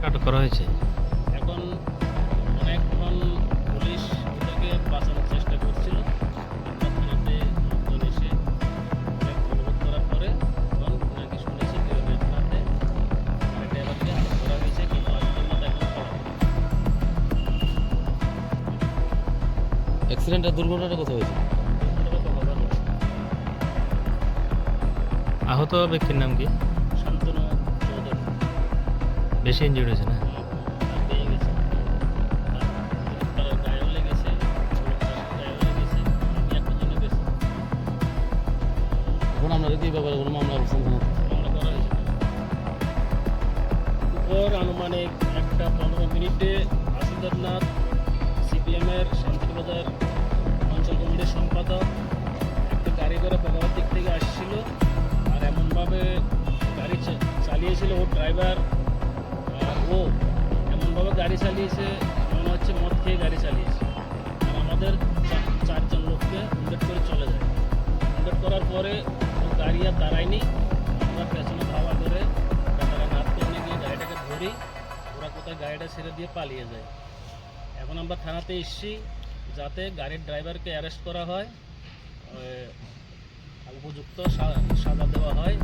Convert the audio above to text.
আটক করা হয়েছে। এখন অনেকক্ষণ পুলিশ ওদেরকে বাঁচানোর চেষ্টা করছিল। থানাতে লোকজন এসে অনেক অনুরোধ করার পরে তখন নাকি শুনেছি থানাতে ড্রাইভারকে আটক করা হয়েছে, কিন্তু আজ পর্যন্ত এখন পাওয়া যায়নি। অ্যাক্সিডেন্ট আর দুর্ঘটনাটা কোথায় হয়েছে? আহত ব্যক্তির নাম কি? শান্তনু চৌধুরী। বেশি ইনজিউর্ড হয়েছে না? পেয়ে গেছে, তার গায়েও লেগেছে, গায়েও লেগেছে, একটা জন্য গেছে। এখন আপনারা কি ব্যাপারে কোনো মামলা করছেন? মামলা করা হয়েছে। উপর আনুমানিক 1:15 মিনিটে আসিদারনাথ সিপিএমের শান্তিবাজার অঞ্চল কমিটির সম্পাদক একটা গাড়ি করে বগাবার দিক থেকে আসছিল, আর এমনভাবে গাড়ি চালিয়েছিল ওর ড্রাইভার, আর ও এমনভাবে গাড়ি চালিয়েছে মনে হচ্ছে মদ খেয়ে গাড়ি চালিয়েছে। আর আমাদের 4জন লোককে উন্ডেট করে চলে যায়। উন্ডেট করার পরে ও গাড়ি আর দাঁড়ায়নি, আমরা পেছনে ধাওয়া করে তারা নাক টেনে গিয়ে গাড়িটাকে ধরি, ওরা কোথায় গাড়িটা ছেড়ে দিয়ে পালিয়ে যায়। এখন আমরা থানাতে এসেছি যাতে গাড়ির ড্রাইভারকে অ্যারেস্ট করা হয়, উপযুক্ত সাজা দেওয়া হয়।